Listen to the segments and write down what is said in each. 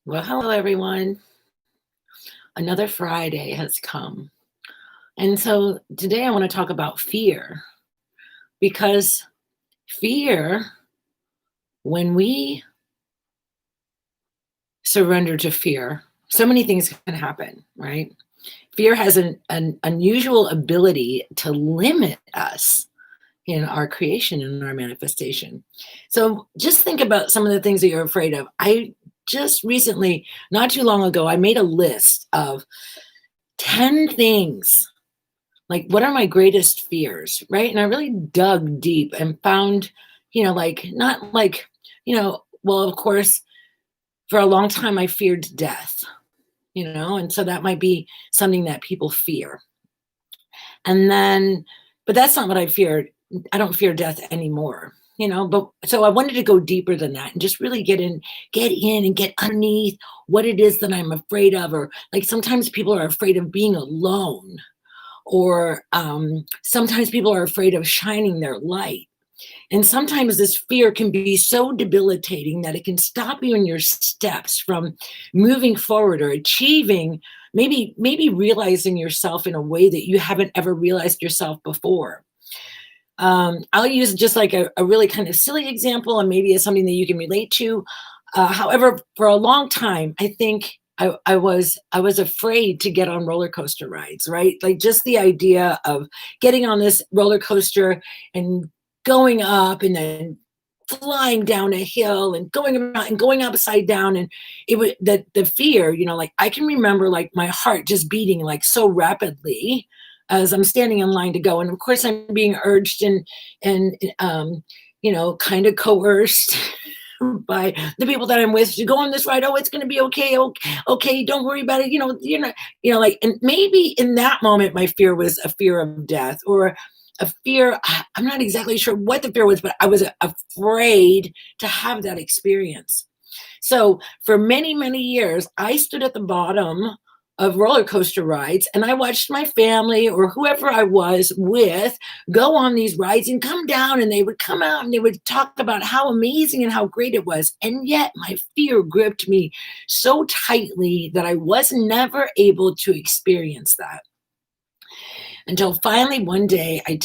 Well, hello everyone. Another Friday has come. And so today I want to talk about fear because fear, when we surrender to fear, so many things can happen, right? Fear has an unusual ability to limit us in our creation and our manifestation. So just think about some of the things that you're afraid of. I just recently, not too long ago, I made a list of 10 things. Like, what are my greatest fears, right? And I really dug deep and found, like, not like, well, of course, for a long time I feared death, and so that might be something that people fear. And then, but that's not what I feared. I don't fear death anymore. But so I wanted to go deeper than that and just really get in and get underneath what it is that I'm afraid of. Or like sometimes people are afraid of being alone, or sometimes people are afraid of shining their light. And sometimes this fear can be so debilitating that it can stop you in your steps from moving forward or achieving, maybe realizing yourself in a way that you haven't ever realized yourself before. I'll use just like a really kind of silly example, and maybe it's something that you can relate to. However, for a long time, I think I was afraid to get on roller coaster rides, right? Like just the idea of getting on this roller coaster and going up and then flying down a hill and going around and going upside down. And it was the fear, like I can remember like my heart just beating like so rapidly as I'm standing in line to go. And of course I'm being urged and kind of coerced by the people that I'm with to go on this ride. Oh, it's going to be okay. Okay, okay, don't worry about it. You're not, like, and maybe in that moment, my fear was a fear of death or a fear. I'm not exactly sure what the fear was, but I was afraid to have that experience. So for many, many years, I stood at the bottom of roller coaster rides and I watched my family or whoever I was with go on these rides and come down, and they would come out and they would talk about how amazing and how great it was. And yet my fear gripped me so tightly that I was never able to experience that until finally one day I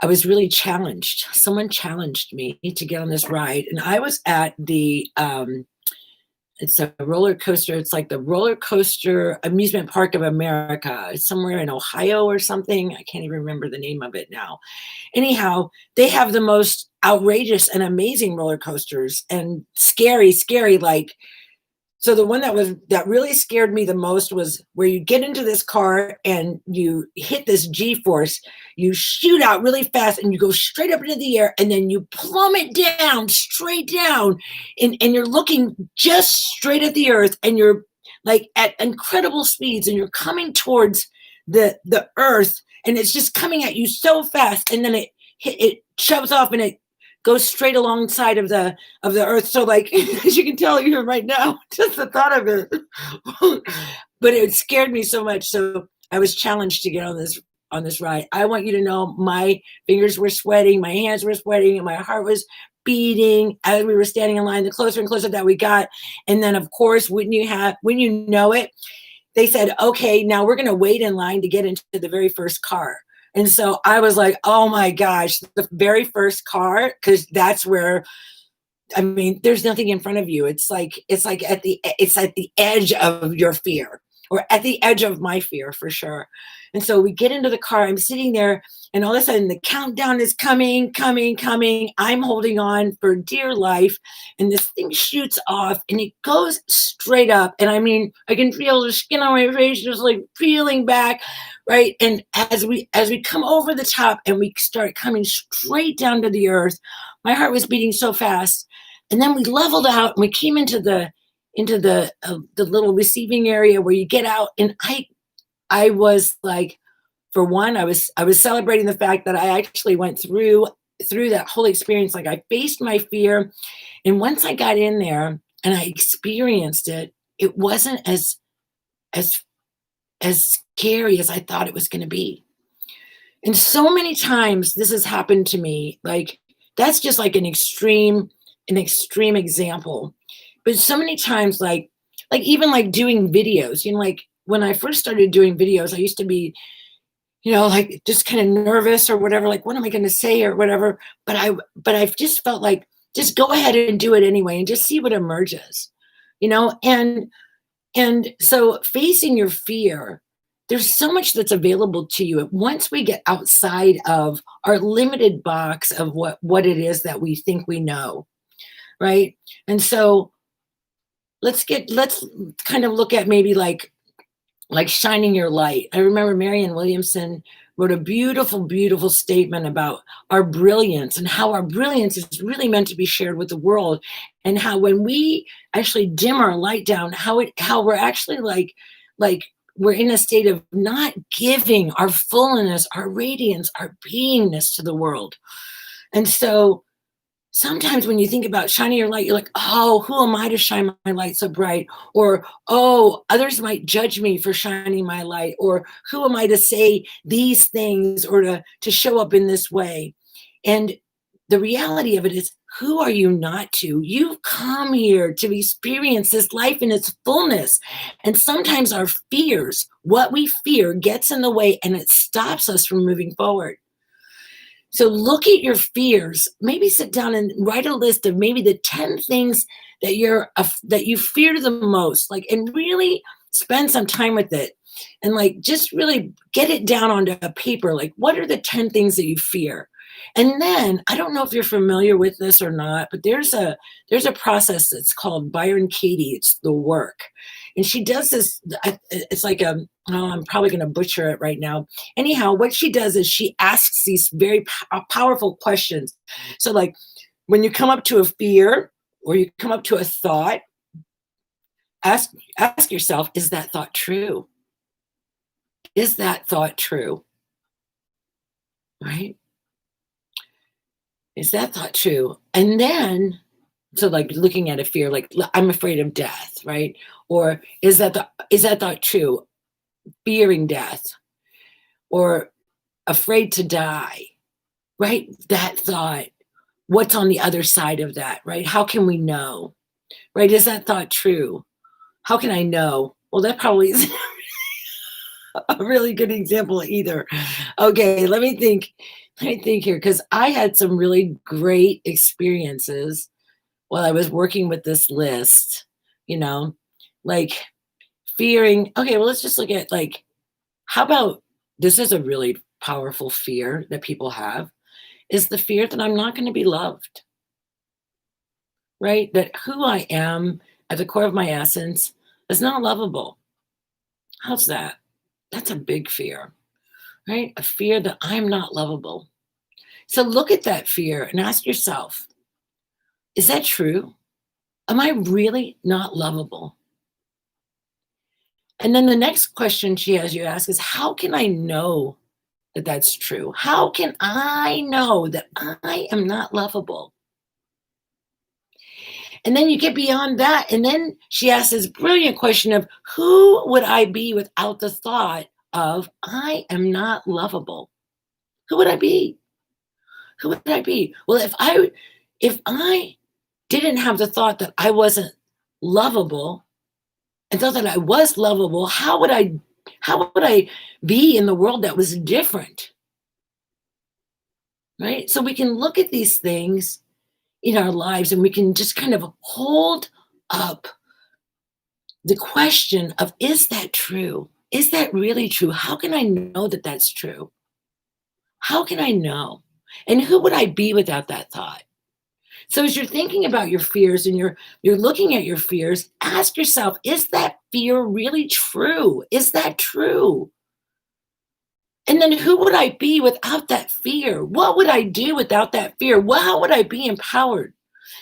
was really challenged. Someone challenged me to get on this ride, and I was at the it's a roller coaster. It's like the Roller Coaster Amusement Park of America. It's somewhere in Ohio or something. I can't even remember the name of it now. Anyhow, they have the most outrageous and amazing roller coasters and scary, like, so the one that really scared me the most was where you get into this car and you hit this G-force, you shoot out really fast and you go straight up into the air and then you plummet down, straight down, and you're looking just straight at the earth and you're like at incredible speeds and you're coming towards the earth and it's just coming at you so fast and then it shoves off and it goes straight alongside of the earth. So like as you can tell even right now, just the thought of it. But it scared me so much. So I was challenged to get on this ride. I want you to know my fingers were sweating, my hands were sweating, and my heart was beating as we were standing in line, the closer and closer that we got. And then of course, when you know it, they said, okay, now we're going to wait in line to get into the very first car. And so I was like, oh my gosh, the very first car, because that's where, I mean, there's nothing in front of you. It's like at the edge of your fear, or at the edge of my fear for sure. And so we get into the car. I'm sitting there, and all of a sudden the countdown is coming, coming, coming. I'm holding on for dear life, and this thing shoots off, and it goes straight up. And I mean, I can feel the skin on my face just like peeling back, right? And as we come over the top and we start coming straight down to the earth, my heart was beating so fast, and then we leveled out and we came into the little receiving area where you get out, and I was like, for one, I was celebrating the fact that I actually went through that whole experience. Like I faced my fear, and once I got in there and I experienced it, it wasn't as as scary as I thought it was going to be. And so many times this has happened to me. Like that's just like an extreme example. but so many times, like even like doing videos, like when I first started doing videos, I used to be, like just kind of nervous or whatever, like what am I going to say or whatever. But I've just felt like just go ahead and do it anyway and just see what emerges, you know? And so facing your fear, there's so much that's available to you. Once we get outside of our limited box of what it is that we think we know, right? And so let's kind of look at maybe like shining your light. I remember Marianne Williamson wrote a beautiful, beautiful statement about our brilliance and how our brilliance is really meant to be shared with the world. And how when we actually dim our light down, how we're actually like we're in a state of not giving our fullness, our radiance, our beingness to the world. And so sometimes when you think about shining your light, you're like, oh, who am I to shine my light so bright? Or, oh, others might judge me for shining my light. Or who am I to say these things or to show up in this way? And the reality of it is, who are you not to? You've come here to experience this life in its fullness. And sometimes our fears, what we fear, gets in the way and it stops us from moving forward. So look at your fears. Maybe sit down and write a list of maybe the 10 things that you fear the most, like, and really spend some time with it. And like just really get it down onto a paper. Like, what are the 10 things that you fear? And then I don't know if you're familiar with this or not, but there's a process that's called Byron Katie. It's the work. And she does this, it's like oh, I'm probably going to butcher it right now. Anyhow, what she does is she asks these very powerful questions. So, like, when you come up to a fear or you come up to a thought, ask yourself, is that thought true? Is that thought true? Right? Is that thought true? And then, so like looking at a fear, like I'm afraid of death, right? Or is that thought true? Fearing death or afraid to die, right? That thought, what's on the other side of that, right? How can we know, right? Is that thought true? How can I know? Well, that probably is a really good example either. Okay, let me think. Let me think here, because I had some really great experiences while I was working with this list, you know, like fearing. Okay, well, let's just look at like, how about this is a really powerful fear that people have is the fear that I'm not going to be loved, right? That who I am at the core of my essence is not lovable. How's that? That's a big fear, right? A fear that I'm not lovable. So look at that fear and ask yourself, is that true? Am I really not lovable? And then the next question she has you ask is, how can I know that that's true? How can I know that I am not lovable? And then you get beyond that. And then she asks this brilliant question of, who would I be without the thought of, I am not lovable? Who would I be? Who would I be? Well, if I didn't have the thought that I wasn't lovable and thought that I was lovable, how would I be in the world that was different? Right? So we can look at these things in our lives and we can just kind of hold up the question of, is that true? Is that really true? How can I know that that's true? How can I know? And who would I be without that thought? So as you're thinking about your fears and you're looking at your fears, ask yourself, is that fear really true? Is that true? And then who would I be without that fear? What would I do without that fear? How would I be empowered?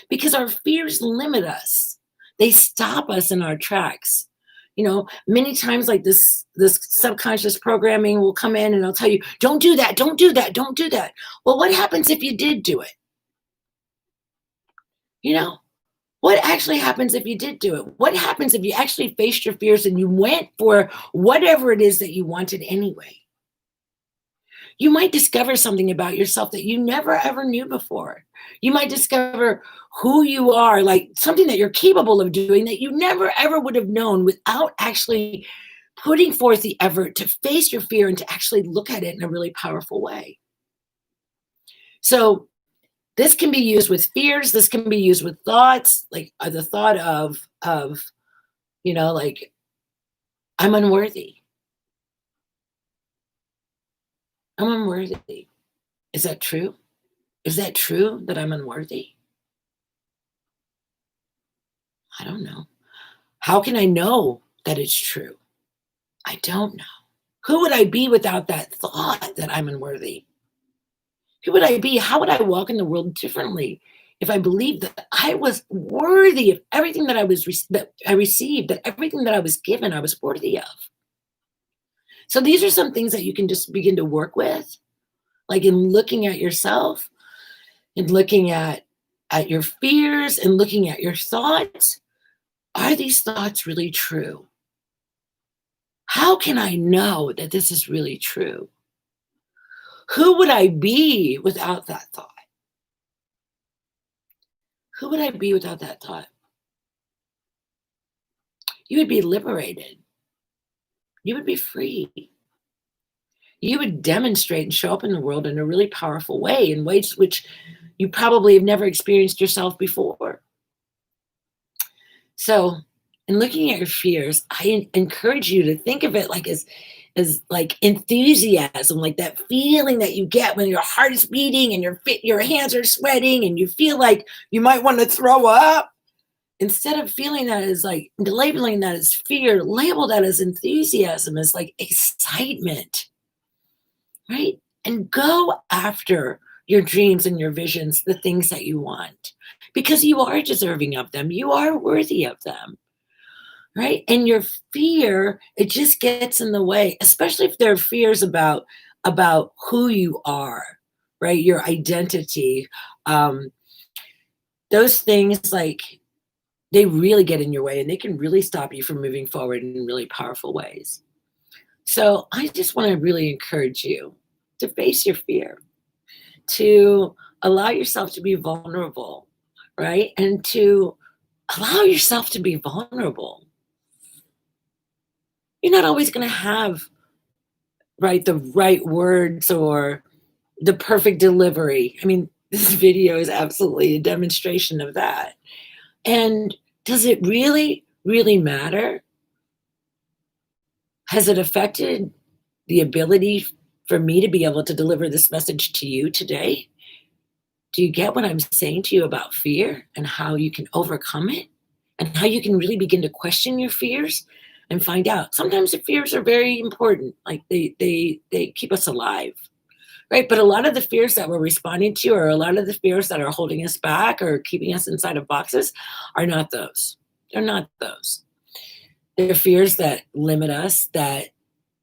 Because our fears limit us. They stop us in our tracks. Many times like this subconscious programming will come in and it'll tell you, don't do that, don't do that, don't do that. Well, what happens if you did do it? You know, what actually happens if you did do it? What happens if you actually faced your fears and you went for whatever it is that you wanted anyway? You might discover something about yourself that you never ever knew before. You might discover who you are, like something that you're capable of doing that you never ever would have known without actually putting forth the effort to face your fear and to actually look at it in a really powerful way. So, this can be used with fears, this can be used with thoughts, like, the thought of, like, "I'm unworthy. I'm unworthy." Is that true? Is that true that I'm unworthy? I don't know. How can I know that it's true? I don't know. Who would I be without that thought that I'm unworthy? Who would I be? How would I walk in the world differently if I believed that I was worthy of everything that that I received, that everything that I was given, I was worthy of? So these are some things that you can just begin to work with, like in looking at yourself and looking at your fears and looking at your thoughts. Are these thoughts really true? How can I know that this is really true? Who would I be without that thought? Who would I be without that thought? You would be liberated. You would be free. You would demonstrate and show up in the world in a really powerful way, in ways which you probably have never experienced yourself before. So, in looking at your fears, I encourage you to think of it like as like enthusiasm, like that feeling that you get when your heart is beating and your hands are sweating and you feel like you might want to throw up. Instead of feeling that as like labeling that as fear, label that as enthusiasm, as like excitement, right? And go after your dreams and your visions, the things that you want, because you are deserving of them. You are worthy of them, right? And your fear, it just gets in the way, especially if there are fears about who you are, right? Your identity. Um, those things like they really get in your way and they can really stop you from moving forward in really powerful ways. So I just want to really encourage you to face your fear, to allow yourself to be vulnerable, right? And to allow yourself to be vulnerable. You're not always going to have the right words or the perfect delivery. I mean, this video is absolutely a demonstration of that. And does it really, really matter? Has it affected the ability for me to be able to deliver this message to you today? Do you get what I'm saying to you about fear and how you can overcome it and how you can really begin to question your fears and find out? Sometimes the fears are very important, like they keep us alive, right? But a lot of the fears that we're responding to, or a lot of the fears that are holding us back or keeping us inside of boxes, are not those. They're not those. They're fears that limit us, that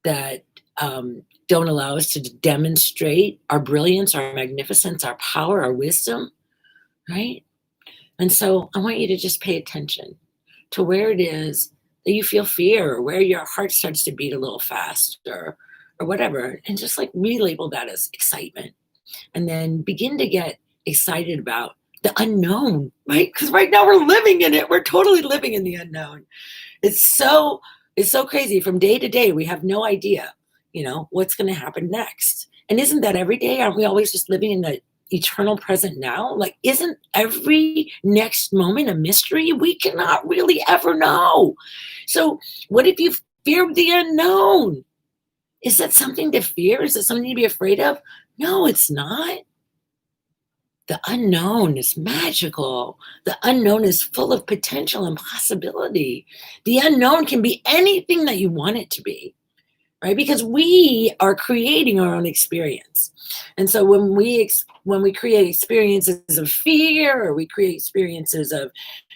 don't allow us to demonstrate our brilliance, our magnificence, our power, our wisdom, right? And so I want you to just pay attention to where it is that you feel fear, or where your heart starts to beat a little fast, or whatever, and just like relabel that as excitement, and then begin to get excited about the unknown, right? Because right now we're living in it. We're totally living in the unknown. It's so it's so crazy. From day to day, we have no idea, what's going to happen next. And isn't that every day? Aren't we always just living in the eternal present now? Like, isn't every next moment a mystery? We cannot really ever know. So, what if you fear the unknown? Is that something to fear? Is it something to be afraid of? No, it's not. The unknown is magical. The unknown is full of potential and possibility. The unknown can be anything that you want it to be, right? Because we are creating our own experience. And so when we create experiences of fear, or we create experiences of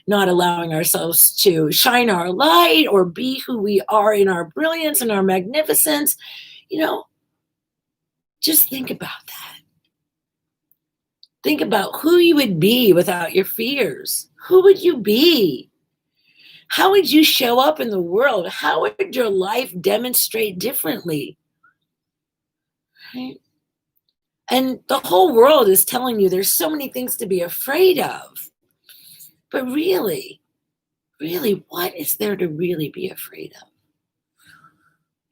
not allowing ourselves to shine our light or be who we are in our brilliance and our magnificence, you know, just think about that. Think about who you would be without your fears. Who would you be? How would you show up in the world? How would your life demonstrate differently? Right? And the whole world is telling you there's so many things to be afraid of. But really, really, what is there to really be afraid of?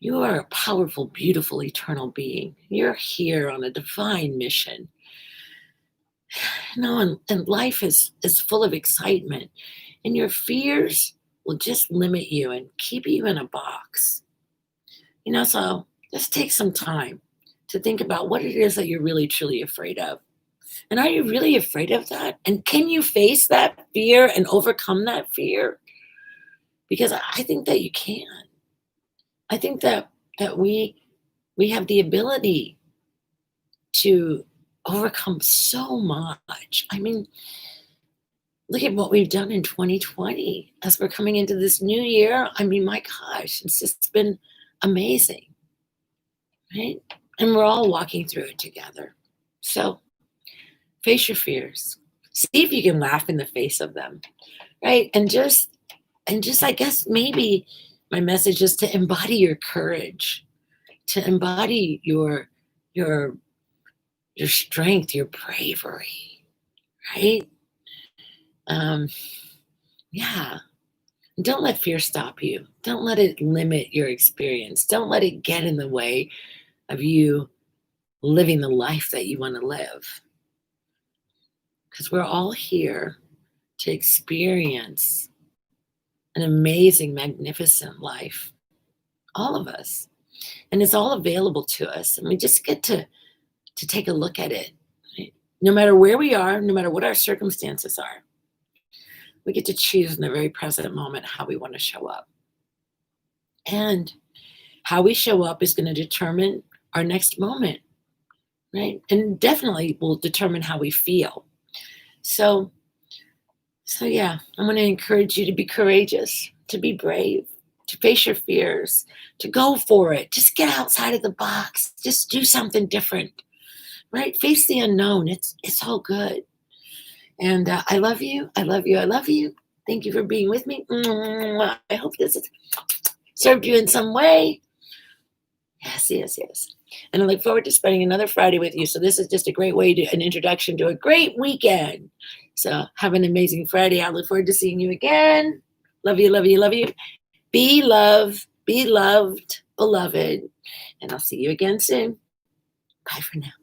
You are a powerful, beautiful, eternal being. You're here on a divine mission. No, and life is full of excitement. And your fears will just limit you and keep you in a box. So just take some time to think about what it is that you're really truly afraid of. And are you really afraid of that? And can you face that fear and overcome that fear? Because I think that you can. I think that we have the ability to overcome so much. I mean, look at what we've done in 2020 as we're coming into this new year. I mean, my gosh, it's just been amazing, right? And we're all walking through it together. So face your fears. See if you can laugh in the face of them, right? And just I guess maybe my message is to embody your courage, to embody your your strength, your bravery, right? Um, yeah. Don't let fear stop you. Don't let it limit your experience. Don't let it get in the way of you living the life that you want to live. Because we're all here to experience an amazing, magnificent life. All of us. And it's all available to us. And we just get to take a look at it. Right? No matter where we are, no matter what our circumstances are, we get to choose in the very present moment how we want to show up. And how we show up is going to determine our next moment, right? And definitely will determine how we feel. So, so yeah, I'm going to encourage you to be courageous, to be brave, to face your fears, to go for it. Just get outside of the box. Just do something different, right? Face the unknown. It's all good. And I love you. I love you. I love you. Thank you for being with me. I hope this has served you in some way. Yes, yes, yes. And I look forward to spending another Friday with you. So this is just a great way to an introduction to a great weekend. So have an amazing Friday. I look forward to seeing you again. Love you, love you, love you. Be loved, be loved, beloved. And I'll see you again soon. Bye for now.